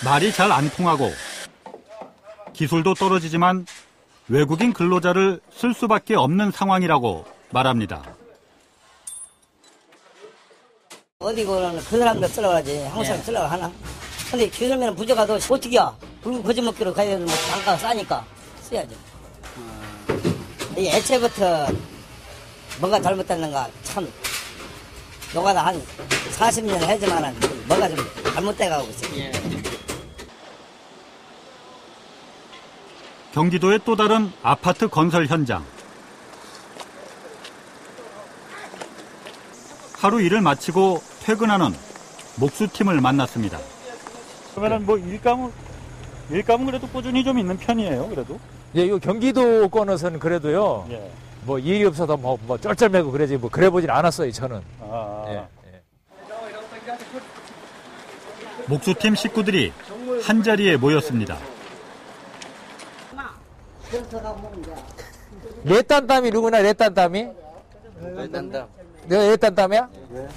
말이 잘 안 통하고 기술도 떨어지지만 외국인 근로자를 쓸 수밖에 없는 상황이라고 말합니다. 어디 가는 그 사람들 쓰려고 하지. 한국 사람 쓰려고 하나? 근데 기술면 부족하도 어떻게 야? 그리고 거짓먹기로 가야 되는 단가가 싸니까 써야지. 이 애초부터 뭐가 잘못됐는가 참 노가다 한 40년 하지만은 뭐가 좀 잘못돼가고 있어요. 경기도의 또 다른 아파트 건설 현장. 하루 일을 마치고 퇴근하는 목수팀을 만났습니다. 그러면은 뭐 일감은 그래도 꾸준히 좀 있는 편이에요, 그래도? 예, 이 경기도권에서는 그래도요. 예. 뭐 일이 없어도 뭐 쩔쩔매고 그러지 뭐 그래 보진 않았어요, 저는. 예. 목수팀 식구들이 한 자리에 모였습니다. 레딴땀이 누구나 레딴땀이? 레딴땀. 내가 레딴땀이야? 네.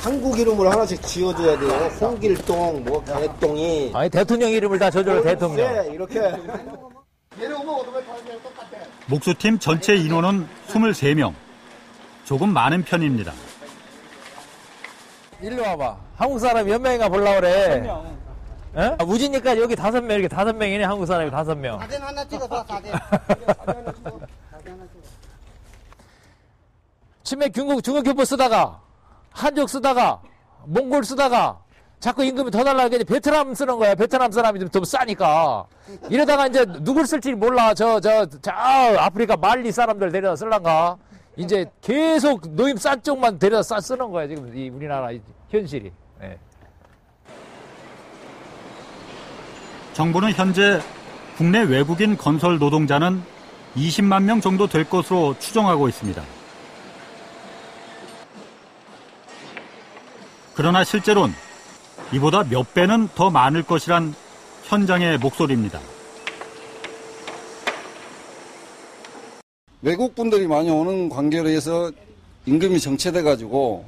한국 이름을 하나씩 지어줘야 돼요. 홍길동, 뭐 개똥이. 아니 대통령 이름을 다 져줘요, 대통령. 네, 이렇게. 목수팀 전체 인원은 23명. 조금 많은 편입니다. 일로 와봐. 한국 사람 몇 명인가 보려고 그래. 예? 우진이까 여기 5명, 이렇게 5명이네, 한국 사람이 5명. 사진 하나 찍어서 사진. 치매 중국교포 쓰다가, 한족 쓰다가, 몽골 쓰다가, 자꾸 임금이 더 달라고 이제 베트남 쓰는 거야. 베트남 사람이 좀 더 싸니까. 이러다가 이제 누굴 쓸지 몰라. 저 아프리카 말리 사람들 데려다 쓸란가. 이제 계속 노임 싼 쪽만 데려다 쓰는 거야. 지금 이 우리나라 현실이. 네. 정부는 현재 국내 외국인 건설 노동자는 20만 명 정도 될 것으로 추정하고 있습니다. 그러나 실제로는 이보다 몇 배는 더 많을 것이란 현장의 목소리입니다. 외국 분들이 많이 오는 관계로 해서 임금이 정체돼가지고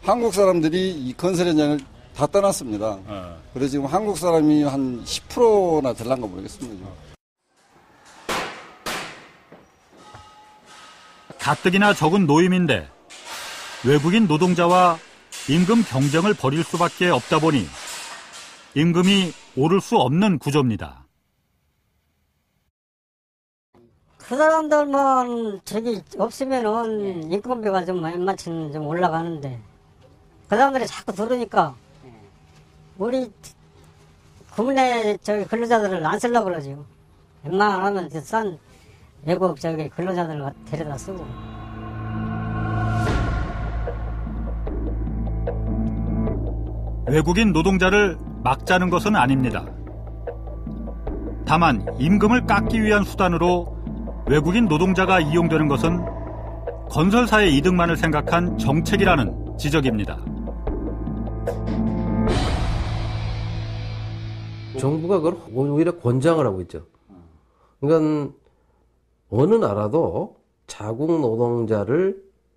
한국 사람들이 이 건설 현장을 다 떠났습니다. 그래서 지금 한국 사람이 한 10%나 될란가 모르겠습니다. 가뜩이나 적은 노임인데 외국인 노동자와 임금 경쟁을 벌일 수밖에 없다 보니 임금이 오를 수 없는 구조입니다. 그 사람들만 저기 없으면은 인건비가 좀 얼마쯤 좀 올라가는데 그 사람들이 자꾸 들으니까 우리 국내 저기 근로자들을 안 쓰려고 그러죠. 웬만하면 싼 외국 저기 근로자들을 데려다 쓰고. 외국인 노동자를 막자는 것은 아닙니다. 다만 임금을 깎기 위한 수단으로 외국인 노동자가 이용되는 것은 건설사의 이득만을 생각한 정책이라는 지적입니다. 정부가 그걸 오히려 권장을 하고 있죠. 그러니까 어느 나라도 자국 노동자를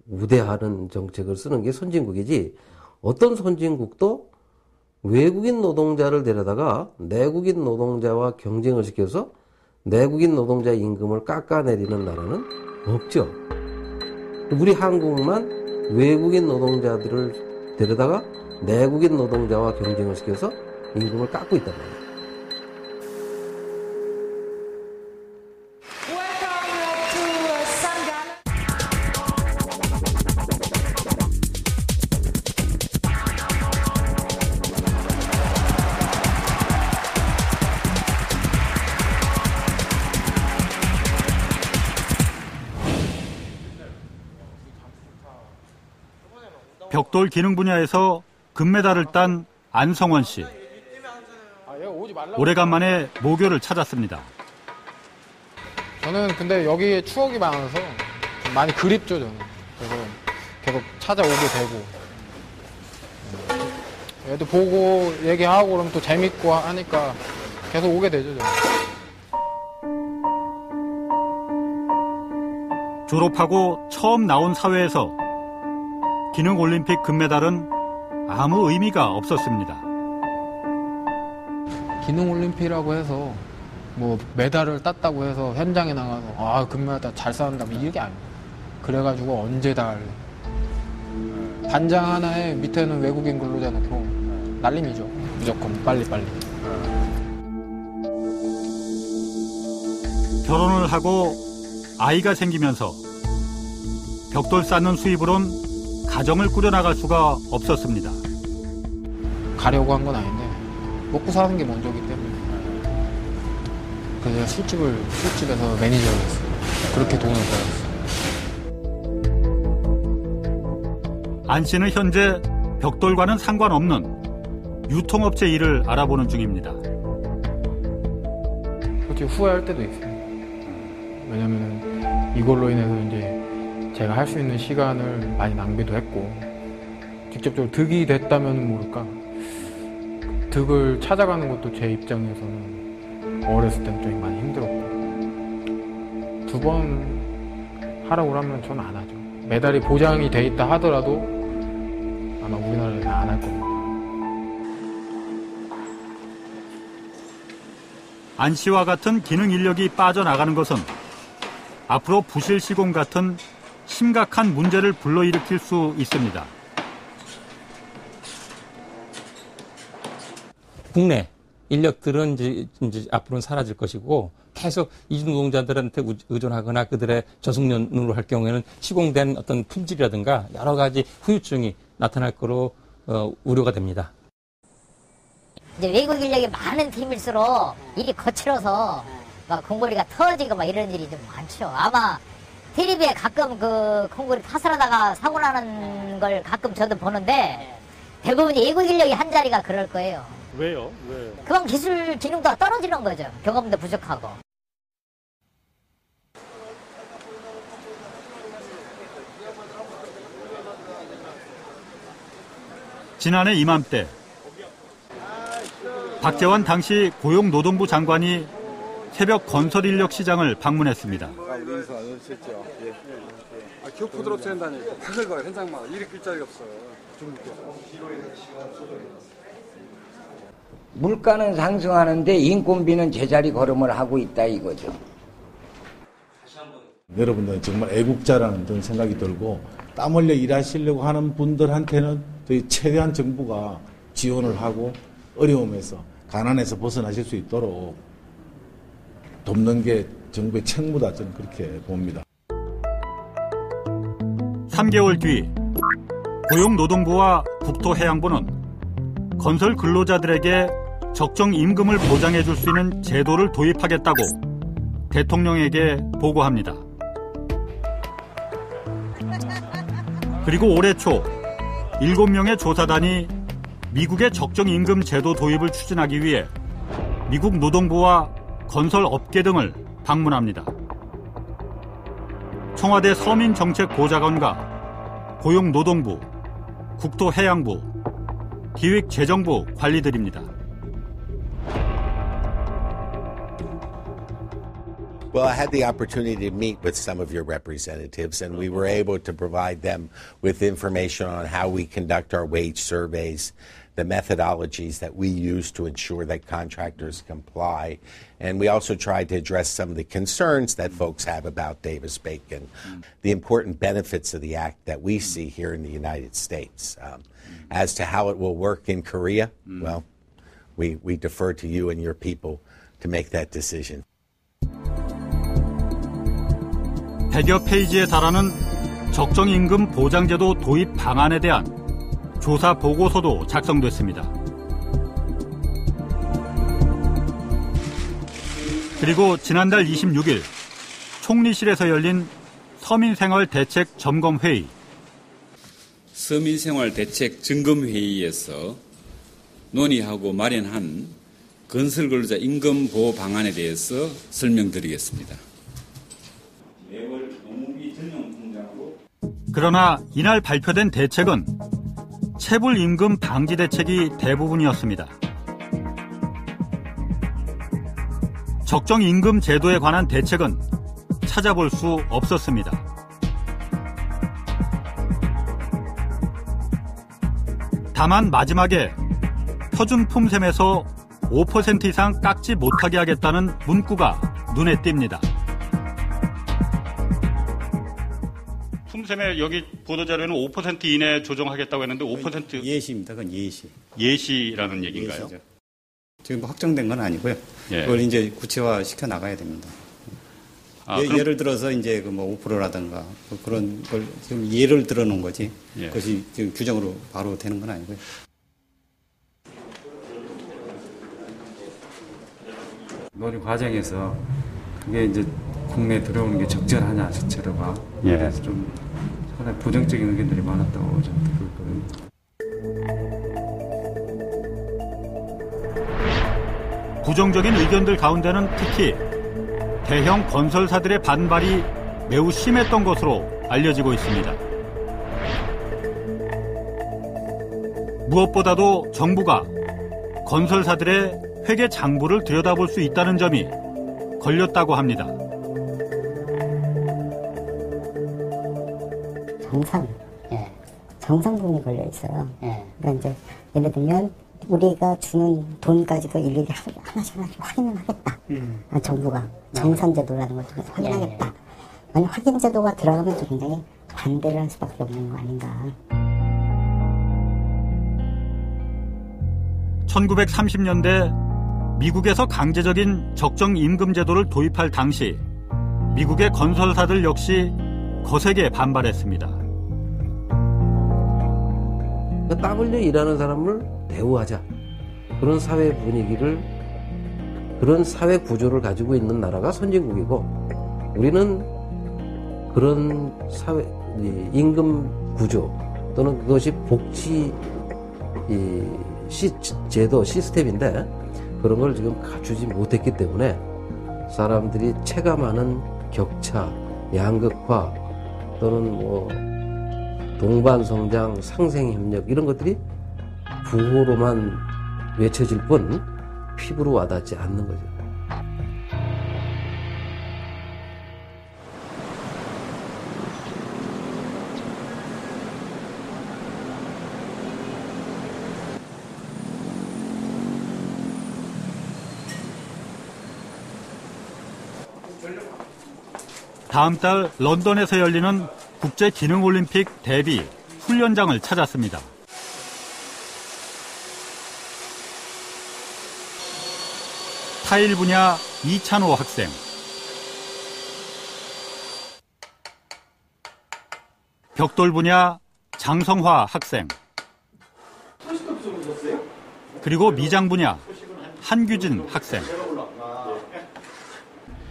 우대하는 정책을 쓰는 게 선진국이지 어떤 선진국도 외국인 노동자를 데려다가 내국인 노동자와 경쟁을 시켜서 내국인 노동자의 임금을 깎아내리는 나라는 없죠. 우리 한국만 외국인 노동자들을 데려다가 내국인 노동자와 경쟁을 시켜서 임금을 깎고 있단 말이에요. 벽돌 기능 분야에서 금메달을 딴 안성원 씨. 오래간만에 모교를 찾았습니다. 저는 근데 여기에 추억이 많아서 좀 많이 그립죠, 저는. 그래서 계속 찾아오게 되고. 얘도 보고 얘기하고 그러면 또 재밌고 하니까 계속 오게 되죠, 저는. 졸업하고 처음 나온 사회에서 기능올림픽 금메달은 아무 의미가 없었습니다. 기능올림픽이라고 해서 뭐 메달을 땄다고 해서 현장에 나가서 금메달 잘 쌓는다 뭐 이게 아니에요. 그래가지고 언제 다 할래. 반장 하나에 밑에는 외국인 근로자 넣고 날림이죠. 무조건 빨리빨리. 결혼을 하고 아이가 생기면서 벽돌 쌓는 수입으론 가정을 꾸려나갈 수가 없었습니다. 가려고 한 건 아닌데 먹고 사는 게 먼저기 때문에 그래서 술집에서 매니저를 했어요. 그렇게 돈을 벌었어요. 안 씨는 현재 벽돌과는 상관없는 유통업체 일을 알아보는 중입니다. 솔직히 후회할 때도 있어요. 왜냐면은 이걸로 인해서 이제 제가 할 수 있는 시간을 많이 낭비도 했고 직접적으로 득이 됐다면 모를까 득을 찾아가는 것도 제 입장에서는 어렸을 때는 좀 많이 힘들었고 2번 하라고 하면 저는 안 하죠. 메달이 보장이 돼 있다 하더라도 아마 우리나라에는 안 할 겁니다. 안 씨와 같은 기능 인력이 빠져나가는 것은 앞으로 부실 시공 같은 심각한 문제를 불러일으킬 수 있습니다. 국내 인력들은 이제 앞으로는 사라질 것이고 계속 이주 노동자들한테 의존하거나 그들의 저숙련으로 할 경우에는 시공된 어떤 품질이라든가 여러 가지 후유증이 나타날 거로 우려가 됩니다. 이제 외국 인력이 많은 팀일수록 일이 거칠어서 막 콩고리가 터지고 막 이런 일이 좀 많죠. 아마 텔레비에 가끔 그 콩고리 파설하다가 사고 나는 걸 가끔 저도 보는데 대부분 외국 인력이 한 자리가 그럴 거예요. 왜요? 왜? 그건 기술 기능도가 떨어지는 거죠. 경험도 부족하고. 지난해 이맘때 박재환 당시 고용노동부 장관이 새벽 건설인력 시장을 방문했습니다. 교포 들어도 된다니까. 그걸 봐, 현장만. 일이 끌 자리 없어. 물가는 상승하는데 인건비는 제자리 걸음을 하고 있다 이거죠. 여러분들은 정말 애국자라는 그런 생각이 들고 땀 흘려 일하시려고 하는 분들한테는 저희 최대한 정부가 지원을 하고 어려움에서 가난에서 벗어나실 수 있도록 돕는 게 정부의 책무다 저는 그렇게 봅니다. 3개월 뒤 고용노동부와 국토해양부는 건설 근로자들에게 적정 임금을 보장해 줄 수 있는 제도를 도입하겠다고 대통령에게 보고합니다. 그리고 올해 초 7명의 조사단이 미국의 적정 임금 제도 도입을 추진하기 위해 미국 노동부와 건설업계 등을 방문합니다. 청와대 서민정책보좌관과 고용노동부, 국토해양부, 기획재정부 관리들입니다. Well, I had the opportunity to meet with some of your representatives, and we were able to provide them with information on how we conduct our wage surveys, the methodologies that we use to ensure that contractors comply. And we also tried to address some of the concerns that folks have about Davis-Bacon, the important benefits of the act that we see here in the United States. As to how it will work in Korea, well, we defer to you and your people to make that decision. 100여 페이지에 달하는 적정임금 보장제도 도입 방안에 대한 조사 보고서도 작성됐습니다. 그리고 지난달 26일 총리실에서 열린 서민생활대책 점검회의. 서민생활대책 점검회의에서 논의하고 마련한 건설근로자 임금보호 방안에 대해서 설명드리겠습니다. 그러나 이날 발표된 대책은 체불임금 방지 대책이 대부분이었습니다. 적정임금 제도에 관한 대책은 찾아볼 수 없었습니다. 다만 마지막에 표준품셈에서 5% 이상 깎지 못하게 하겠다는 문구가 눈에 띕니다. 품셈에 여기 보도자료는 5% 이내 조정하겠다고 했는데 5% 예시입니다. 그건 예시. 예시라는 얘기인가요? 예시죠. 지금 뭐 확정된 건 아니고요. 예. 그걸 이제 구체화 시켜 나가야 됩니다. 예를 들어서 이제 그 뭐 5%라든가 그런 걸 지금 예를 들어 놓은 거지. 예. 그것이 지금 규정으로 바로 되는 건 아니고요. 논의 과정에서 그게 이제 국내에 들어오는 게 적절하냐 자체로가 그래서 좀 상당히 부정적인 의견들이 많았다고 좀 듣고 있거든요. 부정적인 의견들 가운데는 특히 대형 건설사들의 반발이 매우 심했던 것으로 알려지고 있습니다. 무엇보다도 정부가 건설사들의 회계 장부를 들여다볼 수 있다는 점이 걸렸다고 합니다. 정상 부분이 걸려 있어요. 그러니까 이제 예를 들면 우리가 주는 돈까지도 일일이 하나씩 확인을 하겠다. 정부가 정산제도라는 걸 통해서 확인하겠다. 만약 확인제도가 들어가면 좀 굉장히 반대를 할 수밖에 없는 거 아닌가. 1930년대 미국에서 강제적인 적정임금제도를 도입할 당시 미국의 건설사들 역시 거세게 반발했습니다. 땀 흘려 일하는 사람을 대우하자. 그런 사회 분위기를, 그런 사회 구조를 가지고 있는 나라가 선진국이고, 우리는 그런 사회, 임금 구조 또는 그것이 복지 제도 시스템인데 그런 걸 지금 갖추지 못했기 때문에 사람들이 체감하는 격차, 양극화 또는 뭐 동반성장, 상생협력 이런 것들이 구호로만 외쳐질 뿐 피부로 와닿지 않는 거죠. 다음 달 런던에서 열리는 국제기능올림픽 대비 훈련장을 찾았습니다. 타일 분야 이찬호 학생, 벽돌 분야 장성화 학생, 그리고 미장 분야 한규진 학생.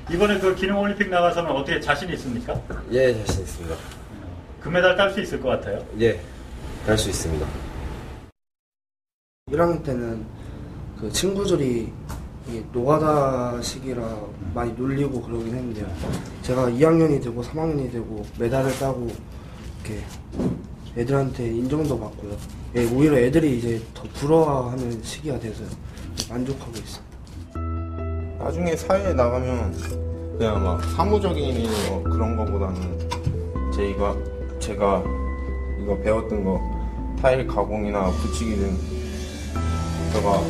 이번에 그 기능올림픽 나가서는 어떻게 자신 있습니까? 예, 자신 있습니다. 금메달 딸 수 있을 것 같아요? 예, 딸 수 있습니다. 1학년 때는 그 친구들이 노가다 시기라 많이 놀리고 그러긴 했는데요. 제가 2학년이 되고 3학년이 되고 메달을 따고 이렇게 애들한테 인정도 받고요. 예, 오히려 애들이 이제 더 부러워하는 시기가 돼서 만족하고 있어요. 나중에 사회에 나가면 그냥 막 사무적인 뭐 그런 거보다는 제가 이거 배웠던 거 타일 가공이나 붙이기 등 제가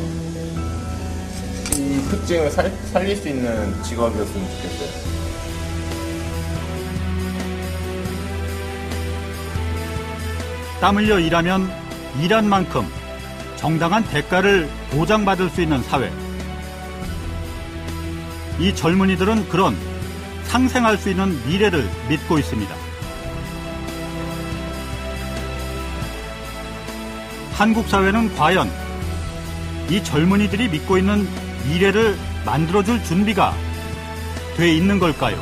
이 특징을 살릴 수 있는 직업이었으면 좋겠어요. 땀 흘려 일하면 일한 만큼 정당한 대가를 보장받을 수 있는 사회. 이 젊은이들은 그런 상생할 수 있는 미래를 믿고 있습니다. 한국 사회는 과연 이 젊은이들이 믿고 있는 미래를 만들어줄 준비가 돼 있는 걸까요?